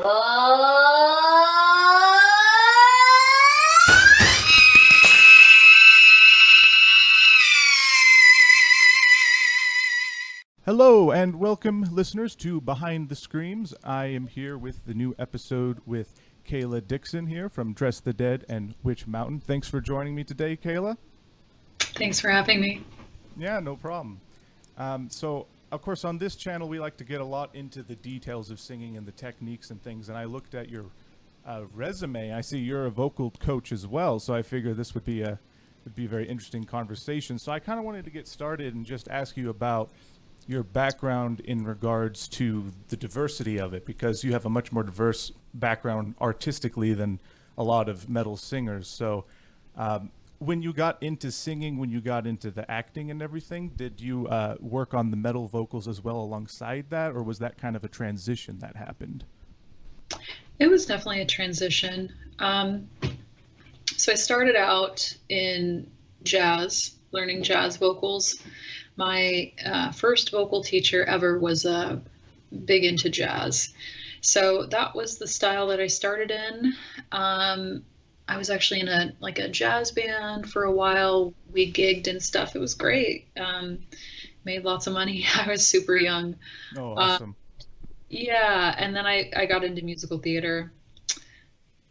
Hello and welcome, listeners, to Behind the Screams. I am here with the new episode with Kayla Dixon here from Dress the Dead and Witch Mountain. Thanks for joining me today, Kayla. Thanks for having me. Yeah, no problem. So, of course, on this channel, we like to get a lot into the details of singing and the techniques and things. And I looked at your resume. I see you're a vocal coach as well. So I figure this would be a very interesting conversation. So I kind of wanted to get started and just ask you about your background in regards to the diversity of it, because you have a much more diverse background artistically than a lot of metal singers. So when you got into singing, when you got into the acting and everything, did you work on the metal vocals as well alongside that, or was that kind of a transition that happened? It was definitely a transition. So I started out in jazz, learning jazz vocals. My first vocal teacher ever was big into jazz. So that was the style that I started in. I was actually in a jazz band for a while. We gigged and stuff. It was great. Made lots of money. I was super young. Oh, awesome. Yeah, and then I got into musical theater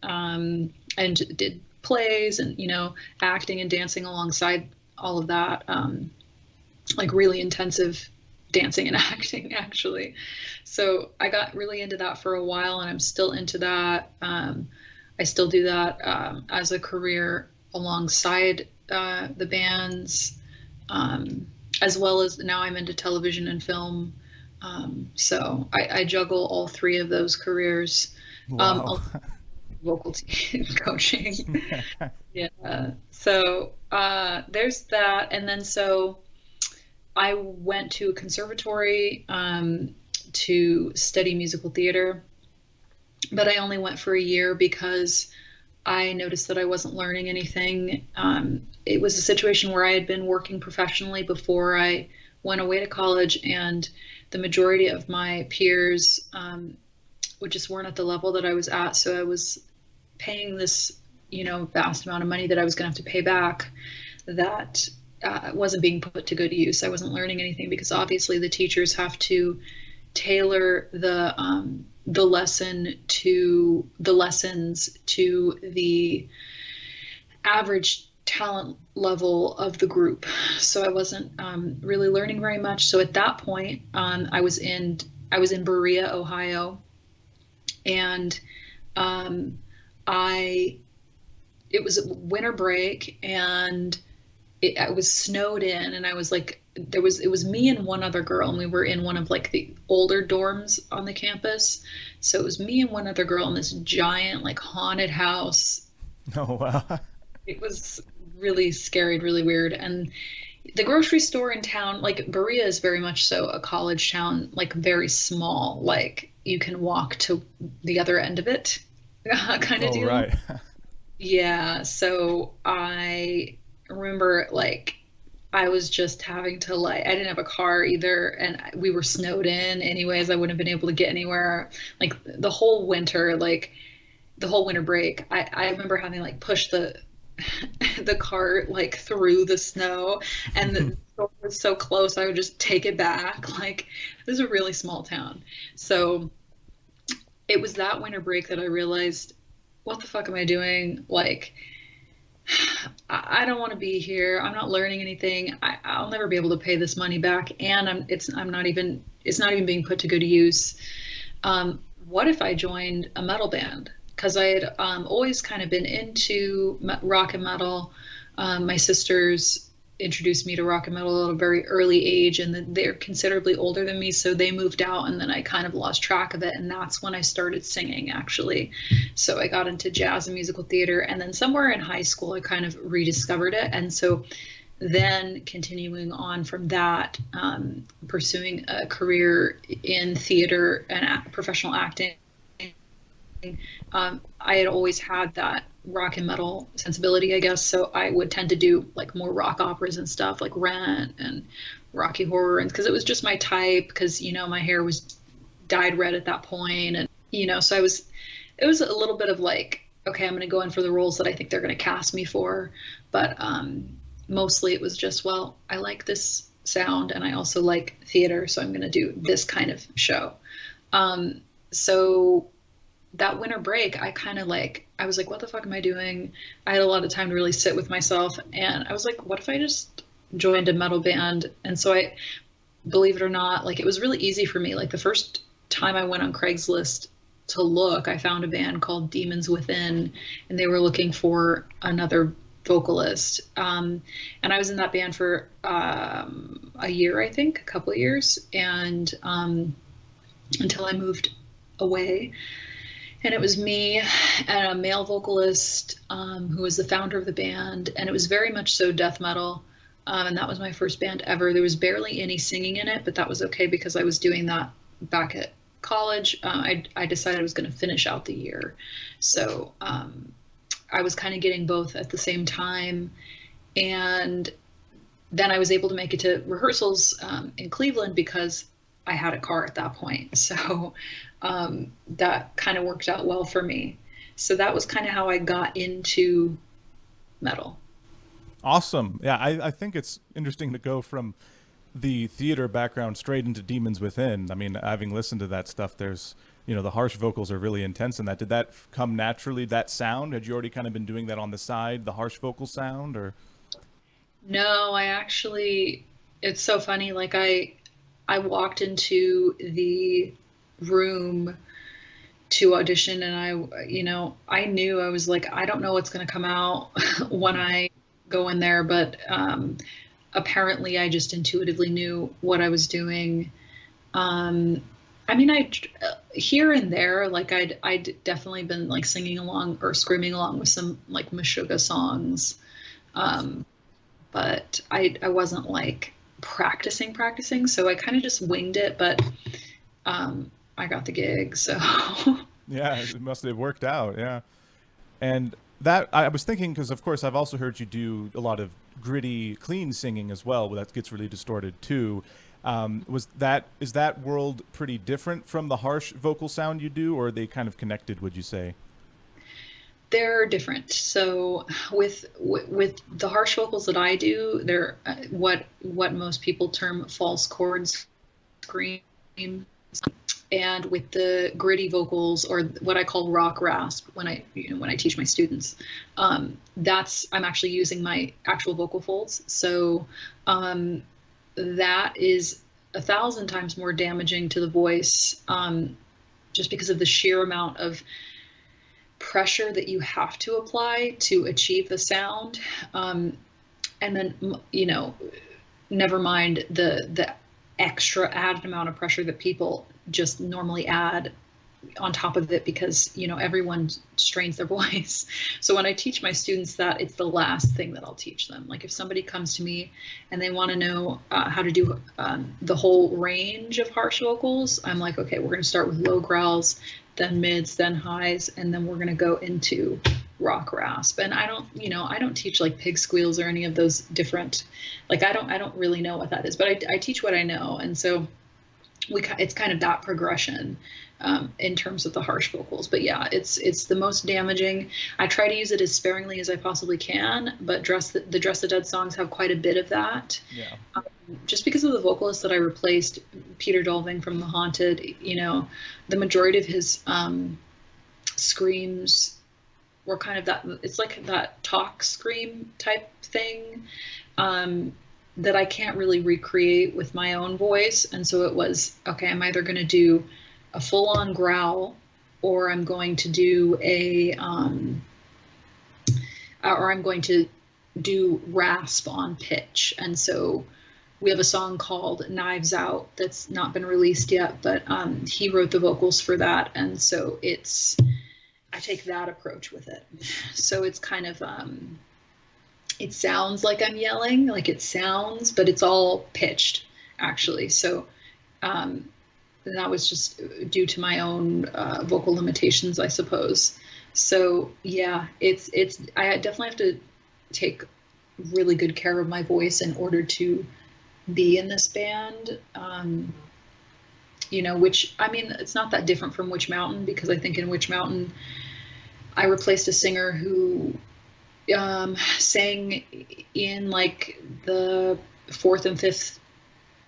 and did plays and, acting and dancing alongside all of that. Like really intensive dancing and acting, actually. So I got really into that for a while, and I'm still into that. I still do that as a career alongside the bands, as well as now I'm into television and film. So I juggle all three of those careers. Wow. Vocal coaching. Yeah. So there's that. And then so I went to a conservatory to study musical theater, but I only went for a year because I noticed that I wasn't learning anything. It was a situation where I had been working professionally before I went away to college, and the majority of my peers just weren't at the level that I was at. So I was paying this, vast amount of money that I was going to have to pay back that wasn't being put to good use. I wasn't learning anything because obviously the teachers have to tailor the lessons to the average talent level of the group. So I wasn't really learning very much. So at that point, I was in Berea, Ohio, and it was winter break, and I was snowed in, and I was like, it was me and one other girl, and we were in one of like the older dorms on the campus. So it was me and one other girl in this giant like haunted house. Oh, wow. It was really scary, really weird. And the grocery store in town, like Berea is very much so a college town, like very small, like you can walk to the other end of it kind of deal. Right. Yeah. So I remember like I was just having to I didn't have a car either, and we were snowed in anyways. I wouldn't have been able to get anywhere like the whole winter break. I remember having like pushed the cart like through the snow, and the store was so close I would just take it back. Like this is a really small town. So it was that winter break that I realized, what the fuck am I doing? Like I don't want to be here. I'm not learning anything. I'll never be able to pay this money back, and it's not even being put to good use. What if I joined a metal band? Because I had always kind of been into rock and metal. My sisters introduced me to rock and metal at a very early age, and they're considerably older than me, so they moved out, and then I kind of lost track of it, and that's when I started singing, actually. So I got into jazz and musical theater, and then somewhere in high school I kind of rediscovered it, and so then continuing on from that, pursuing a career in theater and professional acting. I had always had that rock and metal sensibility, I guess. So I would tend to do like more rock operas and stuff like Rent and Rocky Horror, and because it was just my type, because my hair was dyed red at that point, and So it was a little bit of like, okay, I'm going to go in for the roles that I think they're going to cast me for. But mostly it was just, well, I like this sound and I also like theater, so I'm going to do this kind of show. Um, so that winter break, I was like, what the fuck am I doing? I had a lot of time to really sit with myself. And I was like, what if I just joined a metal band? And so believe it or not, like it was really easy for me. Like the first time I went on Craigslist to look, I found a band called Demons Within, and they were looking for another vocalist. And I was in that band for a year, I think, a couple of years, and until I moved away. And it was me and a male vocalist who was the founder of the band, and it was very much so death metal. And that was my first band ever. There was barely any singing in it, but that was okay because I was doing that back at college. I decided I was going to finish out the year. So I was kind of getting both at the same time. And then I was able to make it to rehearsals in Cleveland because I had a car at that point. So that kind of worked out well for me. So that was kind of how I got into metal. Awesome. Yeah, I think it's interesting to go from the theater background straight into Demons Within. I mean, having listened to that stuff, there's, the harsh vocals are really intense in that. Did that come naturally, that sound? Had you already kind of been doing that on the side, the harsh vocal sound, or? No, it's so funny. Like I walked into the room to audition and I knew, I was like, I don't know what's going to come out when I go in there, but apparently I just intuitively knew what I was doing. I mean, here and there, like I'd definitely been like singing along or screaming along with some like Meshuggah songs. But I wasn't like practicing. So I kind of just winged it, but I got the gig. So Yeah, it must have worked out. Yeah. And that I was thinking, because of course I've also heard you do a lot of gritty, clean singing as well, but that gets really distorted too. Is that world pretty different from the harsh vocal sound you do, or are they kind of connected, would you say? they're different. So with the harsh vocals that I do, they're what most people term false chord scream. And with the gritty vocals, or what I call rock rasp, when I teach my students, that's I'm actually using my actual vocal folds. So that is 1,000 times more damaging to the voice, just because of the sheer amount of pressure that you have to apply to achieve the sound. And then, never mind the extra added amount of pressure that people just normally add on top of it, because everyone strains their voice. So when I teach my students that, it's the last thing that I'll teach them. Like if somebody comes to me and they want to know how to do the whole range of harsh vocals, I'm like, okay, we're going to start with low growls, then mids, then highs, and then we're going to go into rock rasp. And I don't teach like pig squeals or any of those different, like I don't really know what that is, but I teach what I know. And so it's kind of that progression in terms of the harsh vocals. But yeah, it's the most damaging. I try to use it as sparingly as I possibly can, but the Dress the Dead songs have quite a bit of that. Yeah. Just because of the vocalist that I replaced, Peter Dolving from The Haunted, the majority of his screams were kind of that, it's like that talk scream type thing. That I can't really recreate with my own voice. And so it was, okay, I'm either going to do a full-on growl, or I'm going to do or I'm going to do rasp on pitch. And so we have a song called Knives Out that's not been released yet, but he wrote the vocals for that. And so I take that approach with it. So it's kind of, it sounds like I'm yelling, like it sounds, but it's all pitched actually. So that was just due to my own vocal limitations, I suppose. So yeah, I definitely have to take really good care of my voice in order to be in this band. which, I mean, it's not that different from Witch Mountain, because I think in Witch Mountain, I replaced a singer who sang in like the fourth and fifth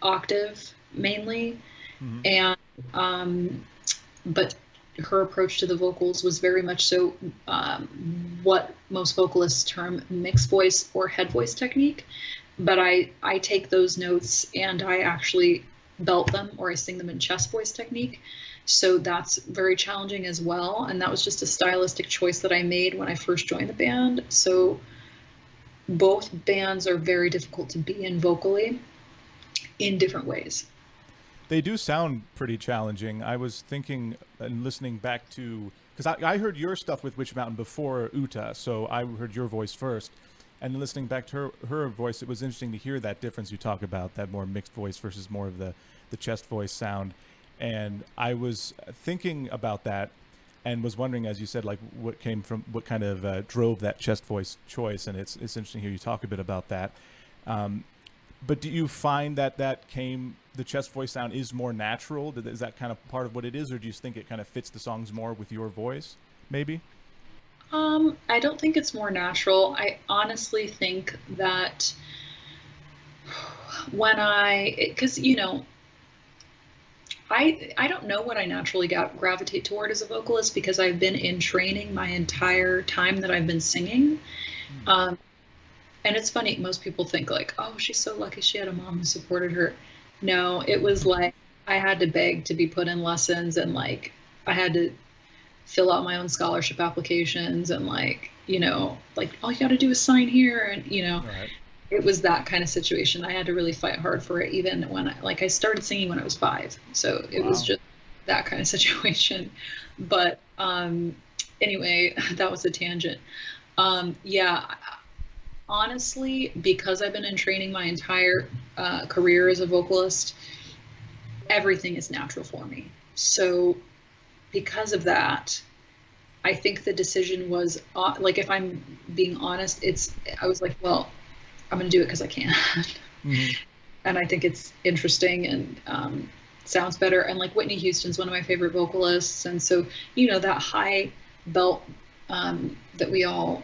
octave mainly. Mm-hmm. And, but her approach to the vocals was very much so what most vocalists term mixed voice or head voice technique. But I take those notes and I actually belt them, or I sing them in chest voice technique. So that's very challenging as well. And that was just a stylistic choice that I made when I first joined the band. So both bands are very difficult to be in vocally in different ways. They do sound pretty challenging. I was thinking and listening back to, because I heard your stuff with Witch Mountain before Uta, so I heard your voice first. And listening back to her voice, it was interesting to hear that difference you talk about, that more mixed voice versus more of the chest voice sound. And I was thinking about that and was wondering, as you said, like what kind of drove that chest voice choice. And it's interesting to hear you talk a bit about that. But do you find that the chest voice sound is more natural? Is that kind of part of what it is, or do you think it kind of fits the songs more with your voice, maybe? I don't think it's more natural. I honestly think that because I don't know what I naturally gravitate toward as a vocalist, because I've been in training my entire time that I've been singing. And it's funny, most people think like, oh, she's so lucky she had a mom who supported her. No, it was like I had to beg to be put in lessons, and like I had to fill out my own scholarship applications, and like all you got to do is sign here, and Right. It was that kind of situation. I had to really fight hard for it, even when I started singing when I was 5. So it was just that kind of situation. But anyway, that was a tangent. Yeah. Honestly, because I've been in training my entire career as a vocalist, everything is natural for me. So because of that, I think the decision was, like, if I'm being honest, I was like, well, I'm going to do it because I can. Mm-hmm. And I think it's interesting and sounds better. And like Whitney Houston's one of my favorite vocalists. And so, that high belt that we all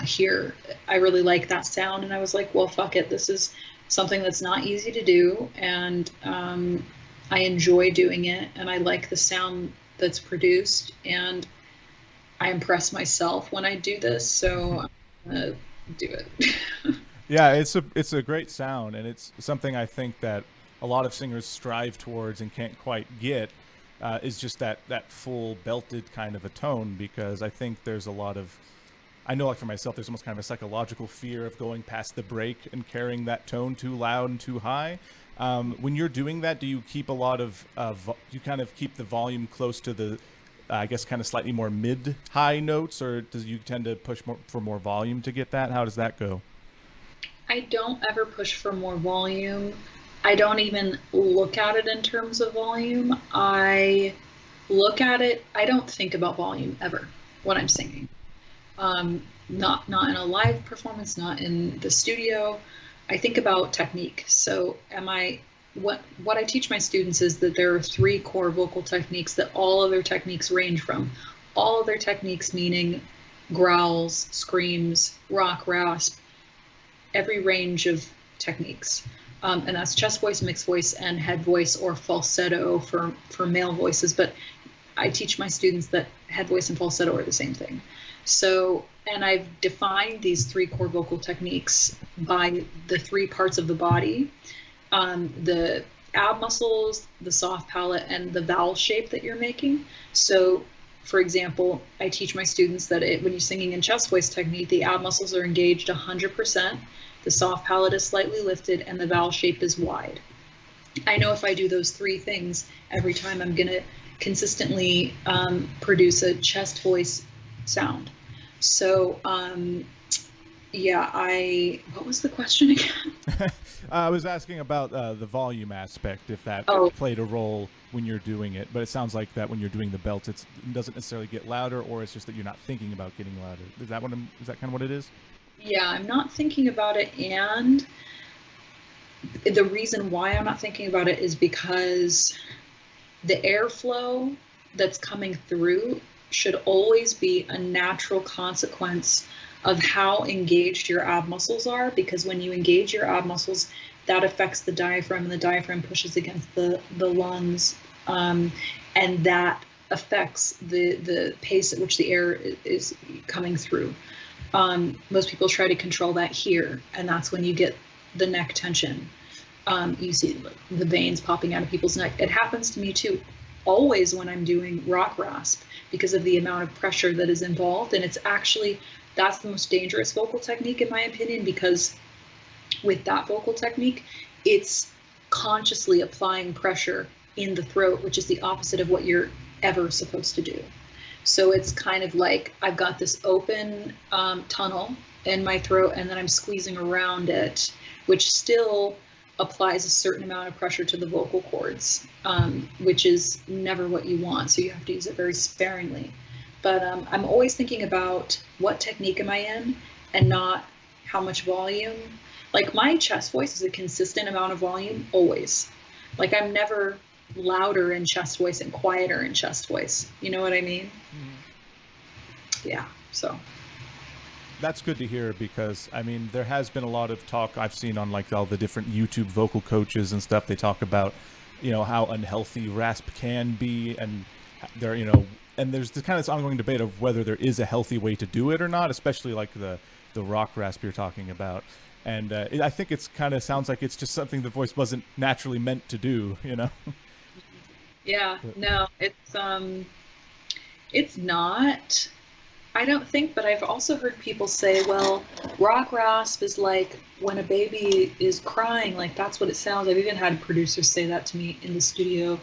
hear, I really like that sound. And I was like, well, fuck it. This is something that's not easy to do. And I enjoy doing it. And I like the sound that's produced. And I impress myself when I do this. So I'm going to do it. Yeah, it's a great sound, and it's something I think that a lot of singers strive towards and can't quite get, is just that full belted kind of a tone, because I think there's a lot of, I know like for myself, there's almost kind of a psychological fear of going past the break and carrying that tone too loud and too high. When you're doing that, do you keep a lot of, you kind of keep the volume close to the, I guess, kind of slightly more mid-high notes, or do you tend to push for more volume to get that? How does that go? I don't ever push for more volume. I don't even look at it in terms of volume. I look at it, I don't think about volume ever when I'm singing. Not in a live performance, not in the studio. I think about technique. So what I teach my students is that there are 3 core vocal techniques that all other techniques range from. All other techniques meaning growls, screams, rock, rasp, every range of techniques. And that's chest voice, mixed voice, and head voice, or falsetto for male voices. But I teach my students that head voice and falsetto are the same thing. So, and I've defined these 3 core vocal techniques by the 3 parts of the body, the ab muscles, the soft palate, and the vowel shape that you're making. So, for example, I teach my students that when you're singing in chest voice technique, the ab muscles are engaged 100%, the soft palate is slightly lifted, and the vowel shape is wide. I know if I do those 3 things every time, I'm going to consistently produce a chest voice sound. So, yeah, what was the question again? I was asking about the volume aspect, if that played a role when you're doing it. But it sounds like that when you're doing the belts, it doesn't necessarily get louder, or it's just that you're not thinking about getting louder. Is that kind of what it is? Yeah, I'm not thinking about it, and the reason why I'm not thinking about it is because the airflow that's coming through should always be a natural consequence of how engaged your ab muscles are, because when you engage your ab muscles, that affects the diaphragm, and the diaphragm pushes against the lungs, and that affects the pace at which the air is coming through. Most people try to control that here, and that's when you get the neck tension. You see the veins popping out of people's neck. It happens to me too, always when I'm doing rock rasp, because of the amount of pressure that is involved. And it's actually, that's the most dangerous vocal technique in my opinion, because with that vocal technique, it's consciously applying pressure in the throat, which is the opposite of what you're ever supposed to do. So it's kind of like I've got this open tunnel in my throat, and then I'm squeezing around it, which still applies a certain amount of pressure to the vocal cords, which is never what you want. So you have to use it very sparingly. But I'm always thinking about what technique am I in, and not how much volume. Like my chest voice is a consistent amount of volume always. Like I'm never louder in chest voice and quieter in chest voice. You know what I mean? Mm-hmm. Yeah. So that's good to hear, because I mean, there has been a lot of talk I've seen on like all the different YouTube vocal coaches and stuff. They talk about, you know, how unhealthy rasp can be, and there, you know, and there's this kind of ongoing debate of whether there is a healthy way to do it or not, especially like the rock rasp you're talking about. And I think it's kind of sounds like it's just something the voice wasn't naturally meant to do, you know? Yeah, no, it's not, I don't think, but I've also heard people say, well, rock rasp is like when a baby is crying, like that's what it sounds. I've even had producers say that to me in the studio,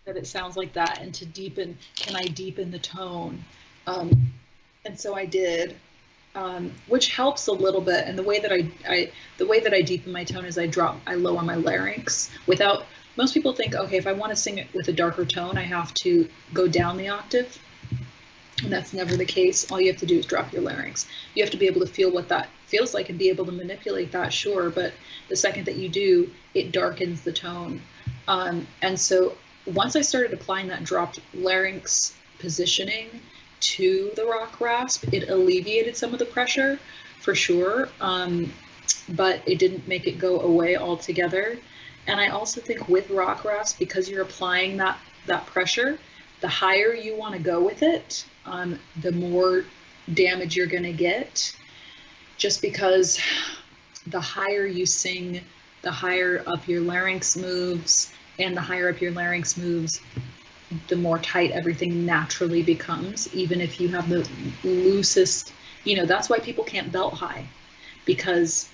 that it sounds like that, and to deepen, can I deepen the tone? And so I did. Which helps a little bit. And the way that I deepen my tone is I lower my larynx without, most people think, okay, if I want to sing it with a darker tone, I have to go down the octave. And that's never the case. All you have to do is drop your larynx. You have to be able to feel what that feels like and be able to manipulate that, sure. But the second that you do, it darkens the tone. And so once I started applying that dropped larynx positioning to the rock rasp, it alleviated some of the pressure for sure, but it didn't make it go away altogether. And I also think with rock rasp, because you're applying that pressure, the higher you want to go with it, the more damage you're going to get, just because the higher you sing, the higher up your larynx moves, and the higher up your larynx moves, the more tight everything naturally becomes, even if you have the loosest, you know, that's why people can't belt high, because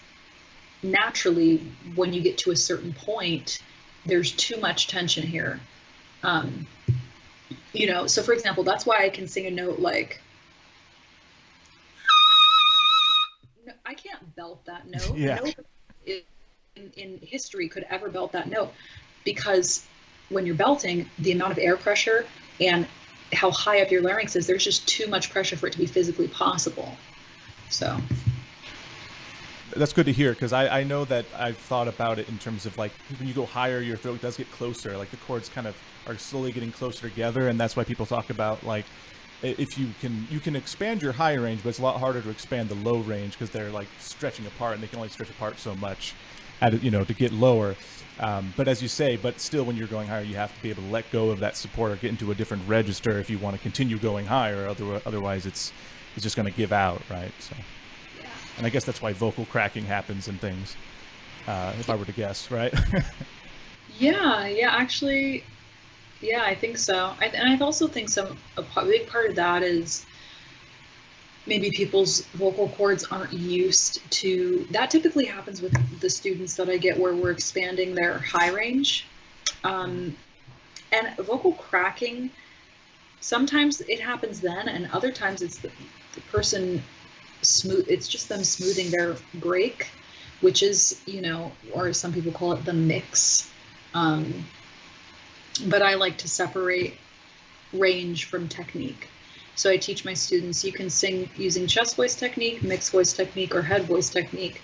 naturally when you get to a certain point, there's too much tension here. You know, so for example, that's why I can sing a note like, no, I can't belt that note. Yeah. No in history could ever belt that note, because when you're belting, the amount of air pressure and how high up your larynx is, there's just too much pressure for it to be physically possible. So that's good to hear, because I know that I've thought about it in terms of like when you go higher, your throat does get closer, like the chords kind of are slowly getting closer together, and that's why people talk about like if you can expand your high range, but it's a lot harder to expand the low range because they're like stretching apart, and they can only stretch apart so much at, you know, to get lower. But as you say, but still when you're going higher, you have to be able to let go of that support or get into a different register if you want to continue going higher. Otherwise it's just going to give out, right? So, yeah. And I guess that's why vocal cracking happens and things, if I were to guess, right? Actually, yeah, I think so. And I also think a big part of that is maybe people's vocal cords aren't used to that. Typically happens with the students that I get where we're expanding their high range. And vocal cracking, sometimes it happens then, and other times it's the person it's just them smoothing their break, which is, you know, or some people call it the mix. But I like to separate range from technique. So I teach my students, you can sing using chest voice technique, mixed voice technique, or head voice technique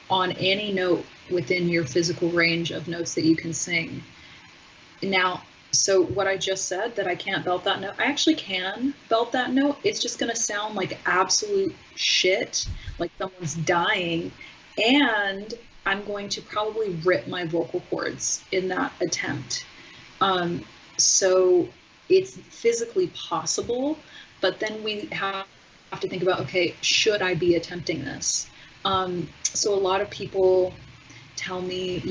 on any note within your physical range of notes that you can sing. Now, so what I just said, that I can't belt that note, I actually can belt that note. It's just going to sound like absolute shit, like someone's dying. And I'm going to probably rip my vocal cords in that attempt. So it's physically possible, but then we have to think about, okay, should I be attempting this? So a lot of people tell me,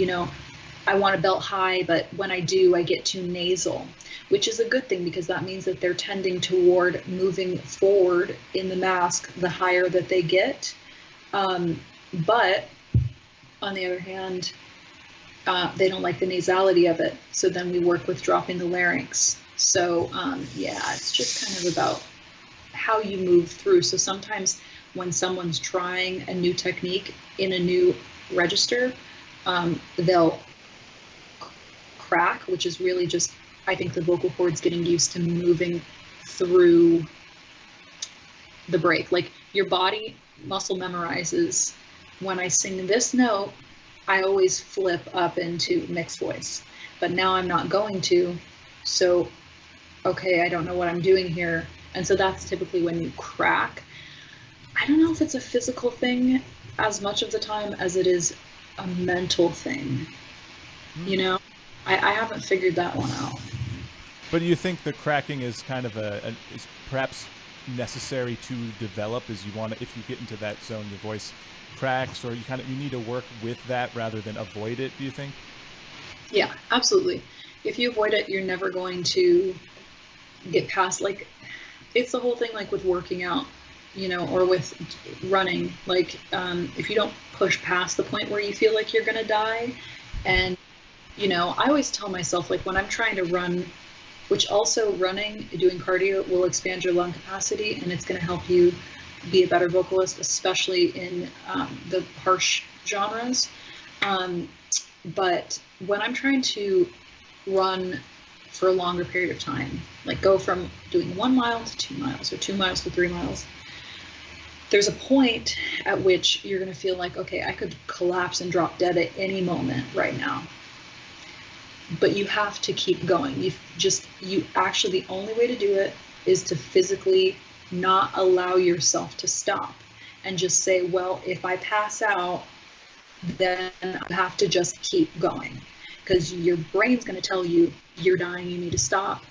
I want to belt high, but when I do, I get too nasal, which is a good thing because that means that they're tending toward moving forward in the mask the higher that they get. But on the other hand, they don't like the nasality of it. So then we work with dropping the larynx. So yeah, it's just kind of about how you move through. So sometimes when someone's trying a new technique in a new register, they'll crack, which is really just, I think, the vocal cords getting used to moving through the break. Like your body muscle memorizes, when I sing this note, I always flip up into mixed voice, but now I'm not going to. So, okay, I don't know what I'm doing here. And so that's typically when you crack. I don't know if it's a physical thing as much of the time as it is a mental thing. I haven't figured that one out. But do you think the cracking is kind of is perhaps necessary to develop, as you want to, if you get into that zone, your voice cracks, or you need to work with that rather than avoid it, do you think? Yeah, absolutely. If you avoid it, you're never going to get past, like, it's the whole thing, like with working out, or with running, like, if you don't push past the point where you feel like you're going to die. And, I always tell myself, like, when I'm trying to run, which also running, doing cardio will expand your lung capacity, and it's going to help you be a better vocalist, especially in the harsh genres. But when I'm trying to run for a longer period of time, like go from doing 1 mile to 2 miles or 2 miles to 3 miles, there's a point at which you're going to feel like, okay, I could collapse and drop dead at any moment right now. But you have to keep going. You actually, the only way to do it is to physically not allow yourself to stop and just say, well, if I pass out, then I have to just keep going, because your brain's going to tell you you're dying, you need to stop.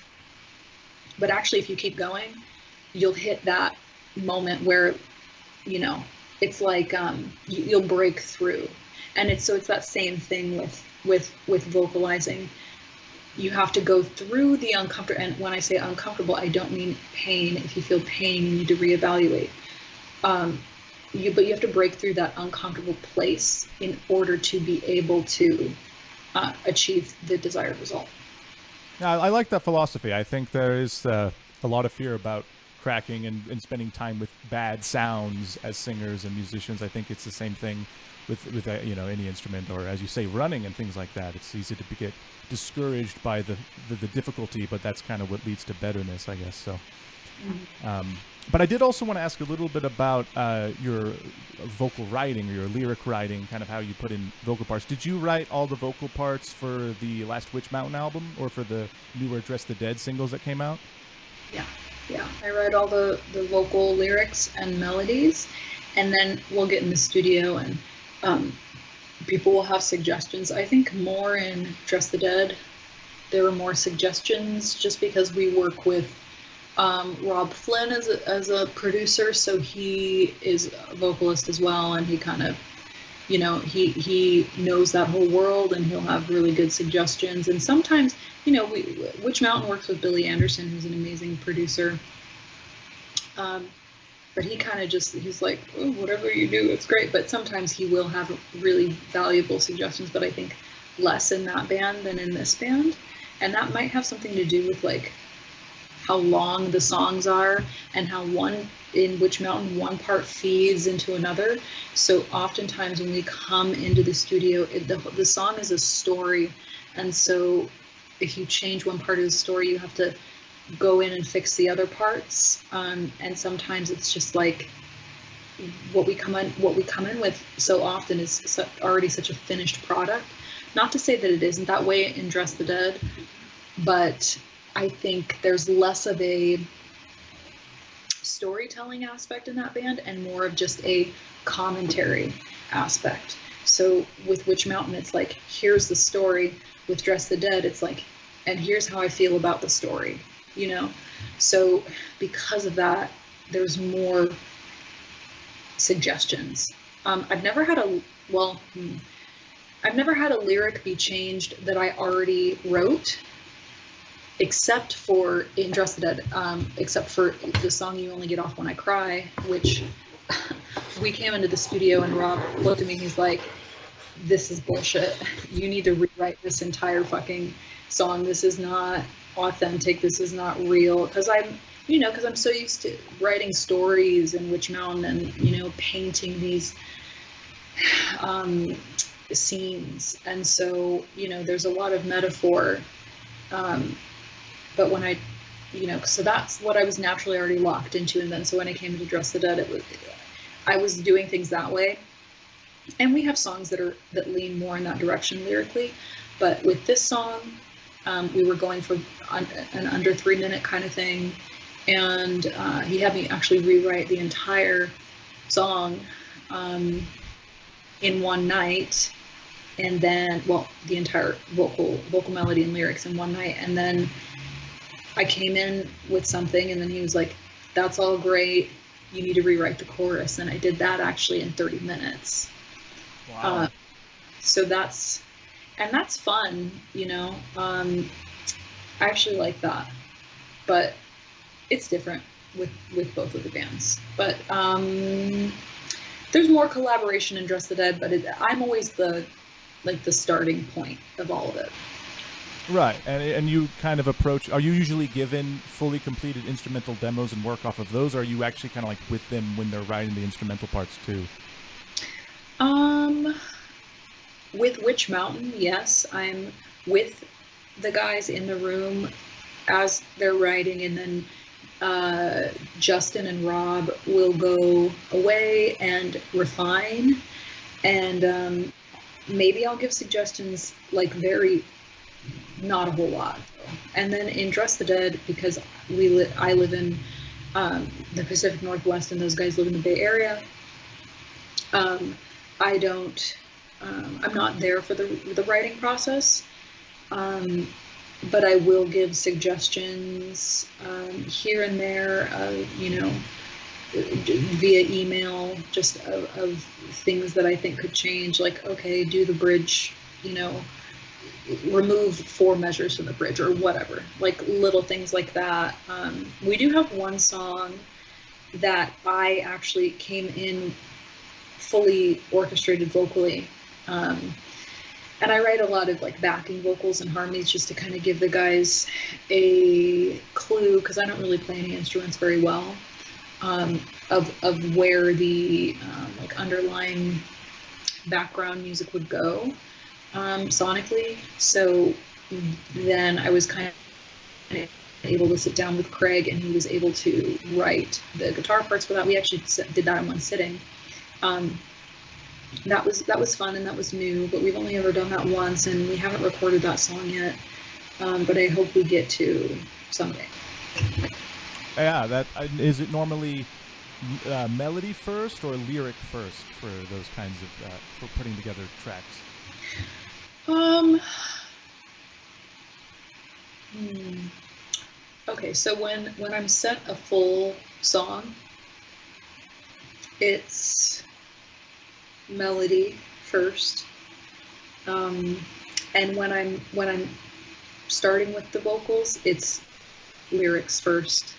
But actually, if you keep going, you'll hit that moment where, it's like you'll break through. And it's that same thing with vocalizing. You have to go through the uncomfortable, and when I say uncomfortable, I don't mean pain. If you feel pain, you need to reevaluate. But you have to break through that uncomfortable place in order to be able to achieve the desired result. Yeah, I like that philosophy. I think there is a lot of fear about cracking and spending time with bad sounds as singers and musicians. I think it's the same thing with any instrument, or as you say, running and things like that. It's easy to get discouraged by the difficulty, but that's kind of what leads to betterness, I guess. So, but I did also want to ask a little bit about your vocal writing or your lyric writing, kind of how you put in vocal parts. Did you write all the vocal parts for the last Witch Mountain album, or for the newer Dress the Dead singles that came out? Yeah. I write all the vocal lyrics and melodies, and then we'll get in the studio and people will have suggestions. I think more in Dress the Dead, there were more suggestions just because we work with Rob Flynn as a producer, so he is a vocalist as well, and he kind of, he knows that whole world, and he'll have really good suggestions. And sometimes, Witch Mountain works with Billy Anderson, who's an amazing producer. But he kind of he's like, oh, whatever you do, it's great. But sometimes he will have really valuable suggestions, but I think less in that band than in this band. And that might have something to do with like how long the songs are, and how in Witch Mountain, one part feeds into another. So oftentimes when we come into the studio, the song is a story. And so if you change one part of the story, you have to go in and fix the other parts. And sometimes it's just like what we come in with so often is already such a finished product. Not to say that it isn't that way in Dress the Dead, but I think there's less of a storytelling aspect in that band and more of just a commentary aspect. So with Witch Mountain, it's like, here's the story. With Dress the Dead, it's like, and here's how I feel about the story, you know? So because of that, there's more suggestions. I've never had a lyric be changed that I already wrote, except for in Dress the Dead, except for the song You Only Get Off When I Cry, which we came into the studio and Rob looked at me, he's like, this is bullshit. You need to rewrite this entire fucking song. This is not authentic. This is not real. Because I'm so used to writing stories in Witch Mountain and, you know, painting these scenes. And so, you know, there's a lot of metaphor. But when I, you know, so that's what I was naturally already locked into. And then so when I came to Dress the Dead, I was doing things that way. And we have songs that lean more in that direction lyrically, but with this song, we were going for an under 3 minute kind of thing, and he had me actually rewrite the entire song in one night, and then the entire vocal melody and lyrics in one night, and then I came in with something, and then he was like, "That's all great. You need to rewrite the chorus," and I did that actually in 30 minutes. Wow. So that's fun, you know. I actually like that, but it's different with both of the bands. But there's more collaboration in Dress the Dead, but I'm always the starting point of all of it. Right, and you kind of approach. Are you usually given fully completed instrumental demos and work off of those, or are you actually kind of like with them when they're writing the instrumental parts too? With Witch Mountain, yes, I'm with the guys in the room as they're writing, and then Justin and Rob will go away and refine, and maybe I'll give suggestions, like not a whole lot. And then in Dress the Dead, because I live in the Pacific Northwest and those guys live in the Bay Area, I'm not there for the writing process, but I will give suggestions here and there, you know, via email, just of things that I think could change, like, okay, do the bridge, you know, remove 4 measures from the bridge or whatever, like little things like that. We do have one song that I actually came in fully orchestrated vocally, and I write a lot of like backing vocals and harmonies just to kind of give the guys a clue, because I don't really play any instruments very well, of where the like underlying background music would go sonically. So then I was kind of able to sit down with Craig, and he was able to write the guitar parts for that. We actually did that in one sitting. That was fun and that was new, but we've only ever done that once, and we haven't recorded that song yet. But I hope we get to someday. Yeah, that is it. Normally, melody first or lyric first for those kinds of for putting together tracks. Okay, so when I'm set a full song, it's melody first, and when I'm starting with the vocals, it's lyrics first,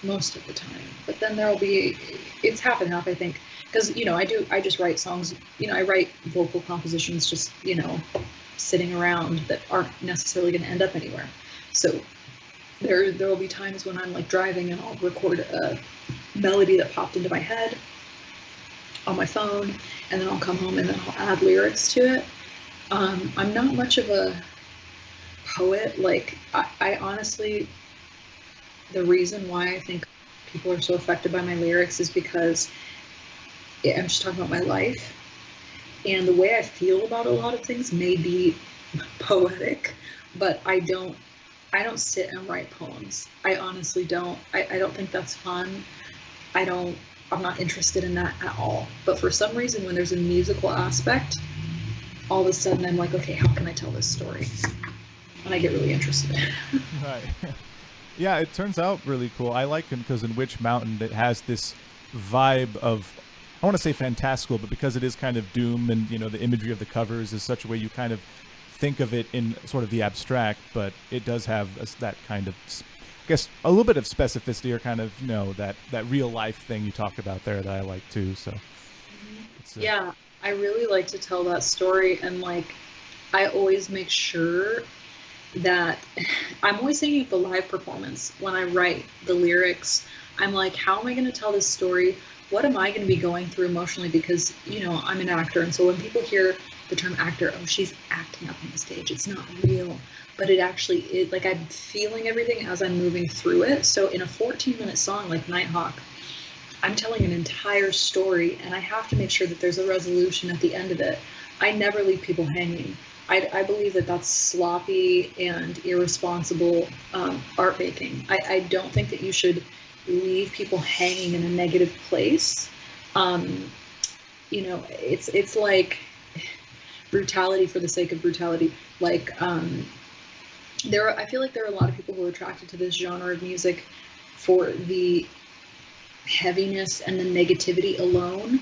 most of the time. But then it's half and half, I think, because, you know, I just write songs, you know, I write vocal compositions just, you know, sitting around that aren't necessarily going to end up anywhere. So there will be times when I'm like driving and I'll record a melody that popped into my head on my phone, and then I'll come home and then I'll add lyrics to it. I'm not much of a poet. Like, I honestly, the reason why I think people are so affected by my lyrics is because I'm just talking about my life, and the way I feel about a lot of things may be poetic, but I don't sit and write poems. I honestly don't. I don't think that's fun. I don't, I'm not interested in that at all. But for some reason, when there's a musical aspect, all of a sudden I'm like, okay, how can I tell this story? And I get really interested. Right. Yeah, it turns out really cool. I like him because in Witch Mountain it has this vibe of, I want to say fantastical, but because it is kind of doom and, you know, the imagery of the covers is such a way you kind of think of it in sort of the abstract, but it does have that kind of, I guess, a little bit of specificity or kind of, you know, that real life thing you talk about there that I like too. So Yeah, I really like to tell that story, and like I always make sure that I'm always thinking of the live performance when I write the lyrics. I'm like, how am I going to tell this story? What am I going to be going through emotionally? Because, you know, I'm an actor. And so when people hear the term actor, oh, she's acting up on the stage, it's not real. But it actually is, like, I'm feeling everything as I'm moving through it. So in a 14-minute song like Nighthawk, I'm telling an entire story, and I have to make sure that there's a resolution at the end of it. I never leave people hanging. I believe that that's sloppy and irresponsible art making. I don't think that you should leave people hanging in a negative place. You know, it's like brutality for the sake of brutality. Like I feel like there are a lot of people who are attracted to this genre of music for the heaviness and the negativity alone.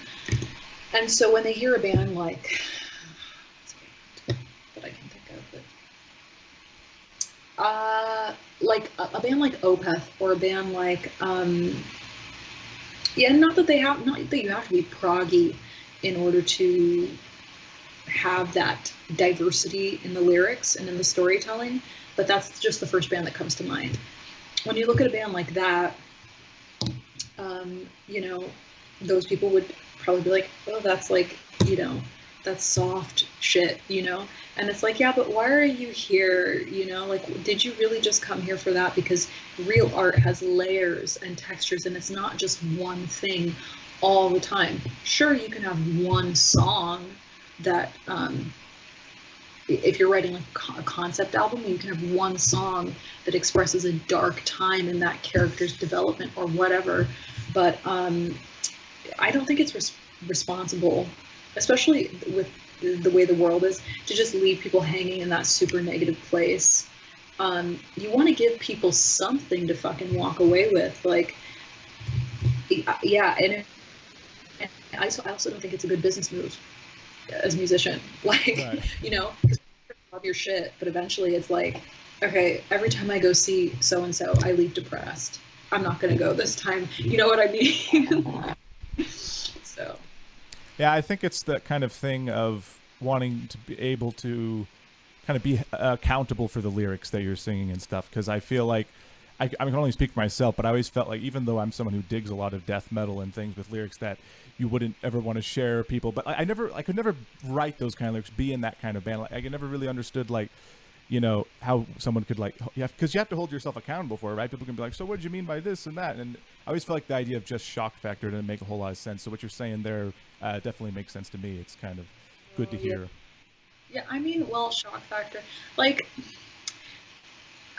And so when they hear a band like, that I can think of, but like a band like Opeth, or a band like yeah, not that you have to be proggy in order to have that diversity in the lyrics and in the storytelling, but that's just the first band that comes to mind. When you look at a band like that, you know, those people would probably be like, oh, that's like, you know, that's soft shit, you know? And it's like, yeah, but why are you here? You know, like, did you really just come here for that? Because real art has layers and textures, and it's not just one thing all the time. Sure, you can have one song that, if you're writing like a concept album, you can have one song that expresses a dark time in that character's development or whatever. But I don't think it's responsible, especially with the way the world is, to just leave people hanging in that super negative place. You want to give people something to fucking walk away with. Like, yeah, and I also don't think it's a good business move as a musician. Like, right. You know, because you love your shit, but eventually it's like, okay, every time I go see so-and-so, I leave depressed. I'm not going to go this time. You know what I mean? So. Yeah, I think it's that kind of thing of wanting to be able to kind of be accountable for the lyrics that you're singing and stuff. Because I feel like, I can only speak for myself, but I always felt like, even though I'm someone who digs a lot of death metal and things with lyrics that you wouldn't ever want to share people, but I could never write those kind of lyrics, be in that kind of band. Like, I never really understood, like, you know, how someone could, like, because you have to hold yourself accountable for it, right? People can be like, so what did you mean by this and that? And I always felt like the idea of just shock factor didn't make a whole lot of sense. So what you're saying there definitely makes sense to me. It's kind of good to hear. Yeah, I mean, well, shock factor, like,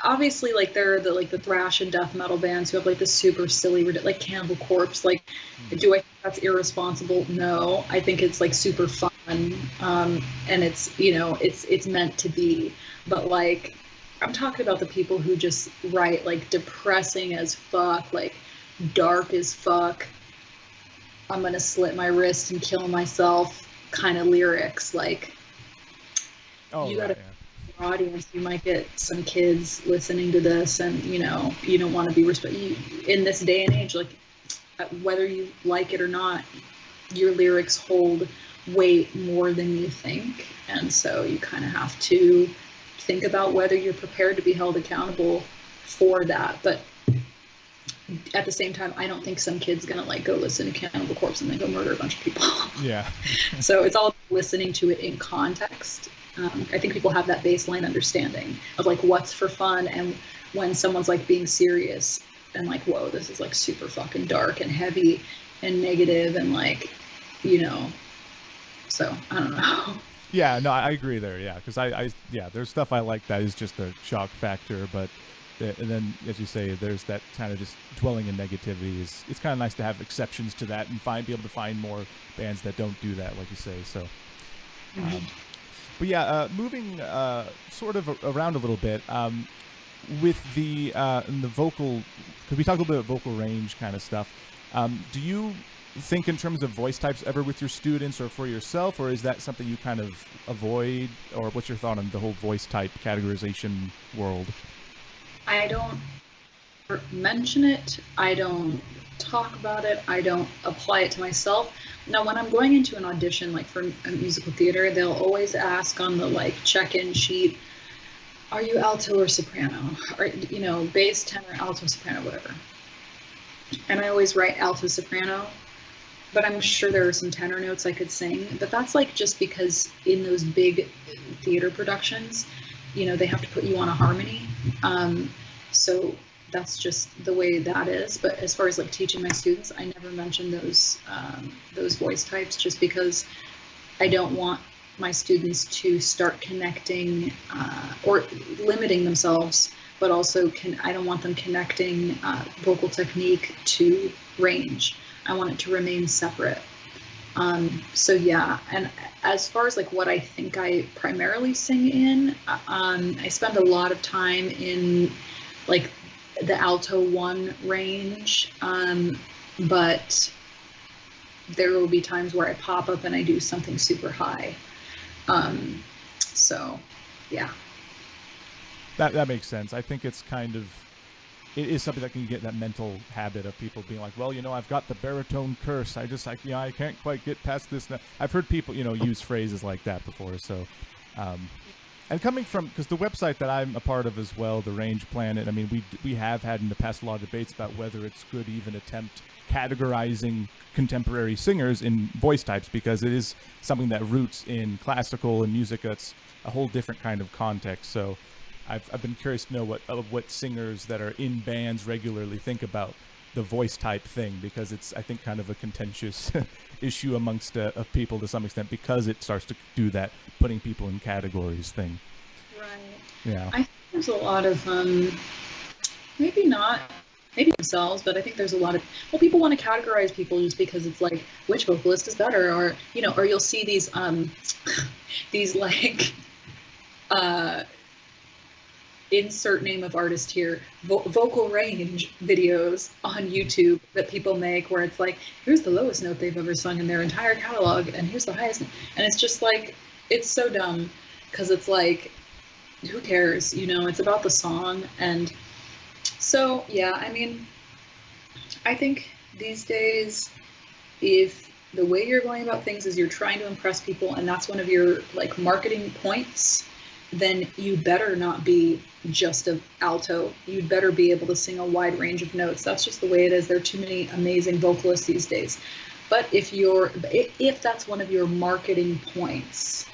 obviously, like, there are the thrash and death metal bands who have like this super silly, like Cannibal Corpse. Like, do I think that's irresponsible? No, I think it's like super fun, and it's, you know, it's meant to be. But like, I'm talking about the people who just write like depressing as fuck, like dark as fuck, I'm gonna slit my wrist and kill myself kind of lyrics. Like, you gotta, audience, you might get some kids listening to this, and you know, you don't want to be in this day and age, like, whether you like it or not, your lyrics hold weight more than you think, and so you kind of have to think about whether you're prepared to be held accountable for that. But at the same time, I don't think some kid's gonna like go listen to Cannibal Corpse and then go murder a bunch of people. Yeah. So it's all listening to it in context. I think people have that baseline understanding of like what's for fun, and when someone's like being serious and like, whoa, this is like super fucking dark and heavy and negative and like, you know, so I don't know. Yeah, no, I agree there. Yeah, because yeah, there's stuff I like that is just a shock factor, but and then as you say, there's that kind of just dwelling in negativity. It's kind of nice to have exceptions to that and be able to find more bands that don't do that, like you say. So, but yeah, moving sort of around a little bit with the vocal, because we talked a little bit about vocal range kind of stuff. Do you think in terms of voice types ever with your students or for yourself, or is that something you kind of avoid, or what's your thought on the whole voice type categorization world? I don't mention it. I don't talk about it. I don't apply it to myself. Now, when I'm going into an audition, like for a musical theater, they'll always ask on the like check-in sheet, are you alto or soprano? Or, you know, bass, tenor, alto, soprano, whatever. And I always write alto, soprano, but I'm sure there are some tenor notes I could sing. But that's like just because in those big theater productions, you know, they have to put you on a harmony. So that's just the way that is. But as far as like teaching my students, I never mention those voice types, just because I don't want my students to start connecting or limiting themselves, but also I don't want them connecting vocal technique to range. I want it to remain separate. So yeah, and as far as like what I think I primarily sing in, I spend a lot of time in like the alto 1 range, but there will be times where I pop up and I do something super high. So yeah. That makes sense. I think it is something that can get that mental habit of people being like, well, you know, I've got the baritone curse. I can't quite get past this. I've heard people, you know, use phrases like that before. So, and coming from, because the website that I'm a part of as well, the Range Planet, I mean, we have had in the past a lot of debates about whether it's good to even attempt categorizing contemporary singers in voice types, because it is something that roots in classical and music that's a whole different kind of context. So I've been curious to know what singers that are in bands regularly think about the voice type thing, because it's, I think, kind of a contentious issue amongst of people to some extent, because it starts to do that putting people in categories thing. Right. Yeah. I think there's a lot of maybe themselves, but I think there's a lot of, well, people want to categorize people just because it's like, which vocalist is better, or, you know, or you'll see these these like insert name of artist here, vocal range videos on YouTube that people make, where it's like, here's the lowest note they've ever sung in their entire catalog, and here's the highest, and it's just like, it's so dumb, because it's like, who cares, you know, it's about the song. And so yeah, I mean, I think these days, if the way you're going about things is you're trying to impress people, and that's one of your like marketing points, then you better not be just an alto. You'd better be able to sing a wide range of notes. That's just the way it is. There are too many amazing vocalists these days. But if that's one of your marketing points,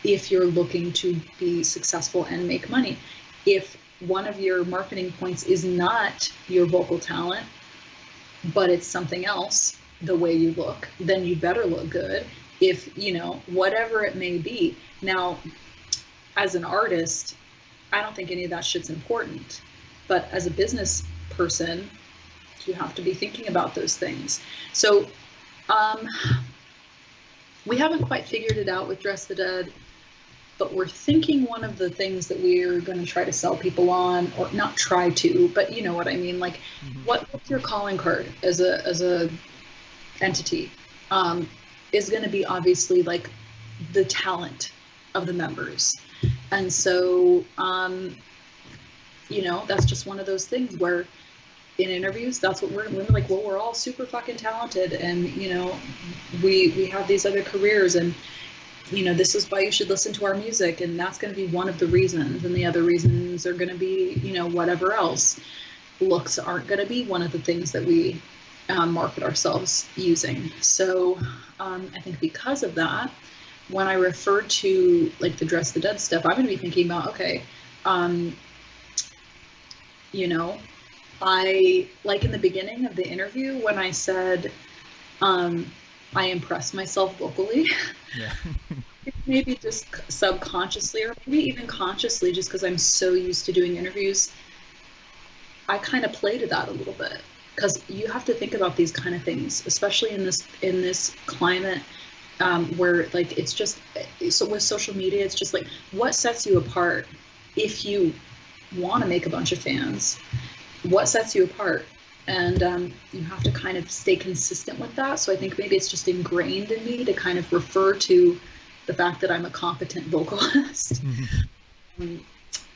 if you're looking to be successful and make money, if one of your marketing points is not your vocal talent, but it's something else, the way you look, then you better look good. If, you know, whatever it may be. Now, as an artist, I don't think any of that shit's important. But as a business person, you have to be thinking about those things. So we haven't quite figured it out with Dress the Dead, but we're thinking one of the things that we're going to try to sell people on, or not try to, but you know what I mean, like, what's your calling card as a entity, is going to be obviously like the talent of the members. And so, you know, that's just one of those things where in interviews, that's what we're like, well, we're all super fucking talented, and, you know, we have these other careers, and, you know, this is why you should listen to our music, and that's going to be one of the reasons, and the other reasons are going to be, you know, whatever else. Looks aren't going to be one of the things that we market ourselves using. So I think because of that, when I refer to like the Dress the Dead stuff, I'm going to be thinking about, okay, you know, I, like in the beginning of the interview when I said, I impress myself vocally. Yeah. Maybe just subconsciously or maybe even consciously, just because I'm so used to doing interviews, I kind of play to that a little bit. Because you have to think about these kind of things, especially in this climate, where like it's just so with social media, it's just like what sets you apart if you want to make a bunch of fans, what sets you apart, and you have to kind of stay consistent with that. So I think maybe it's just ingrained in me to kind of refer to the fact that I'm a competent vocalist.